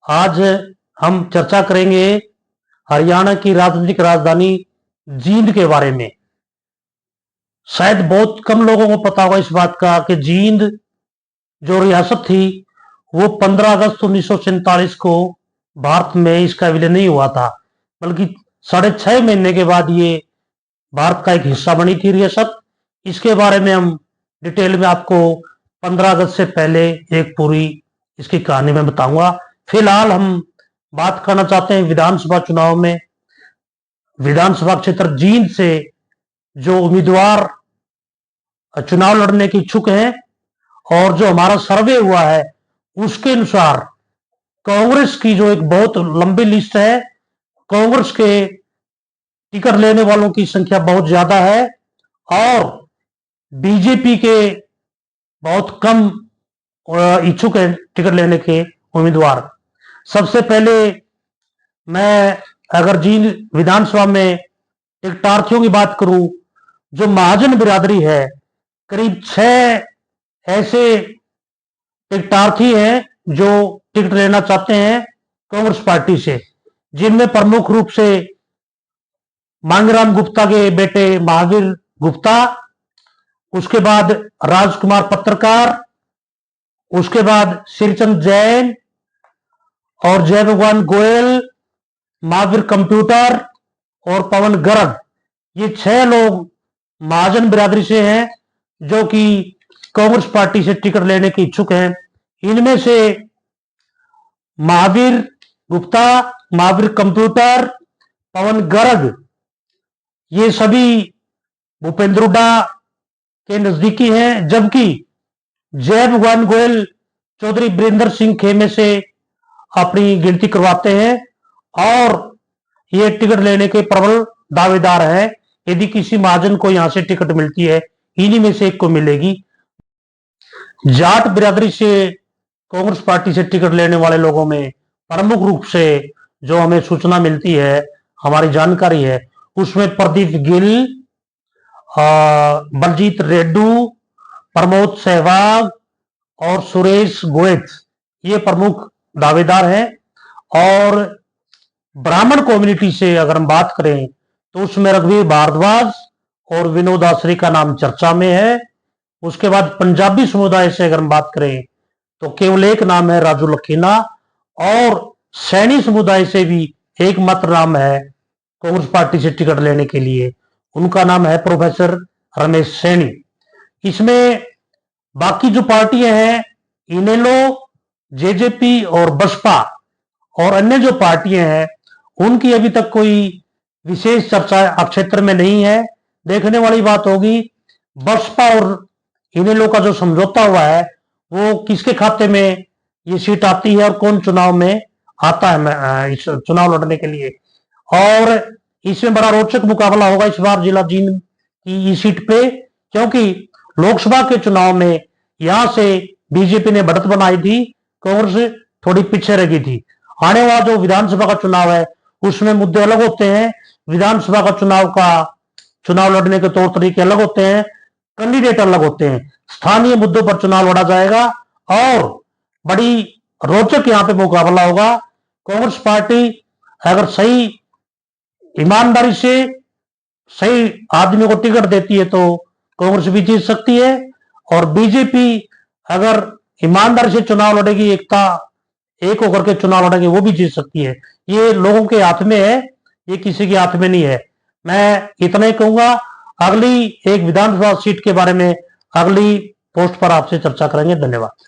आज हम चर्चा करेंगे हरियाणा की राजनीतिक राजधानी जींद के बारे में। शायद बहुत कम लोगों को पता होगा इस बात का कि जींद जो रियासत थी वो 15 अगस्त 1947 को भारत में इसका विलय नहीं हुआ था, बल्कि 6.5 महीने के बाद ये भारत का एक हिस्सा बनी थी रियासत। इसके बारे में हम डिटेल में आपको 15 अगस्त से पहले एक पूरी इसकी कहानी में बताऊंगा। फिलहाल हम बात करना चाहते हैं विधानसभा चुनाव में। विधानसभा क्षेत्र जींद से जो उम्मीदवार चुनाव लड़ने के इच्छुक हैं और जो हमारा सर्वे हुआ है उसके अनुसार कांग्रेस की जो एक बहुत लंबी लिस्ट है, कांग्रेस के टिकट लेने वालों की संख्या बहुत ज्यादा है और बीजेपी के बहुत कम इच्छुक हैं टिकट लेने के उम्मीदवार। सबसे पहले मैं अगर जींद विधानसभा में टिकटार्थियों की बात करूं, जो महाजन बिरादरी है, करीब 6 ऐसे टिकटार्थी हैं जो टिकट लेना चाहते हैं कांग्रेस पार्टी से, जिनमें प्रमुख रूप से मांगराम गुप्ता के बेटे महावीर गुप्ता, उसके बाद राजकुमार पत्रकार, उसके बाद श्रीचंद जैन और जय भगवान गोयल, महावीर कंप्यूटर और पवन गर्ग। ये 6 लोग महाजन बिरादरी से हैं जो कि कांग्रेस पार्टी से टिकट लेने के इच्छुक हैं। इनमें से महावीर गुप्ता, महावीर कंप्यूटर, पवन गर्ग, ये सभी भूपेंद्र हुड्डा के नजदीकी हैं, जबकि जय भगवान गोयल चौधरी बीरेंद्र सिंह खेमे से अपनी गिनती करवाते हैं और ये टिकट लेने के प्रबल दावेदार हैं। यदि किसी महाजन को यहां से टिकट मिलती है, इन्हीं में से एक को मिलेगी। जाट बिरादरी से कांग्रेस पार्टी से टिकट लेने वाले लोगों में प्रमुख रूप से जो हमें सूचना मिलती है, हमारी जानकारी है, उसमें प्रदीप गिल, बलजीत रेड्डू, प्रमोद सहवाग और सुरेश गोयत, ये प्रमुख दावेदार हैं। और ब्राह्मण कम्युनिटी से अगर हम बात करें तो उसमें रघुवीर भारद्वाज और विनोद आश्री का नाम चर्चा में है। उसके बाद पंजाबी समुदाय से अगर हम बात करें तो केवल एक नाम है, राजू लखीना, और सैनी समुदाय से भी एकमात्र नाम है कांग्रेस पार्टी से टिकट लेने के लिए, उनका नाम है प्रोफेसर रमेश सैनी। इसमें बाकी जो पार्टियां हैं, इनेलो, जेजेपी और बसपा और अन्य जो पार्टियां हैं, उनकी अभी तक कोई विशेष चर्चा क्षेत्र में नहीं है। देखने वाली बात होगी बसपा और इनेलो का जो समझौता हुआ है वो किसके खाते में ये सीट आती है और कौन चुनाव में आता है इस चुनाव लड़ने के लिए। और इसमें बड़ा रोचक मुकाबला होगा इस बार जिला जींद की इस सीट पे, क्योंकि लोकसभा के चुनाव में यहां से बीजेपी ने बढ़त बनाई थी, कांग्रेस थोड़ी पीछे रह गई थी। आने वाला जो विधानसभा का चुनाव है उसमें मुद्दे अलग होते हैं। विधानसभा का चुनाव लड़ने के तौर तरीके अलग होते हैं, कैंडिडेट अलग होते हैं। स्थानीय मुद्दों पर चुनाव लड़ा जाएगा और बड़ी रोचक यहां पे मुकाबला होगा। कांग्रेस पार्टी अगर सही ईमानदारी से सही आदमी को टिकट देती है तो कांग्रेस भी जीत सकती है, और बीजेपी अगर ईमानदारी से चुनाव लड़ेगी, एक होकर के चुनाव लड़ेगी, वो भी जीत सकती है। ये लोगों के हाथ में है, ये किसी के हाथ में नहीं है। मैं इतना ही कहूंगा, अगली एक विधानसभा सीट के बारे में अगली पोस्ट पर आपसे चर्चा करेंगे। धन्यवाद।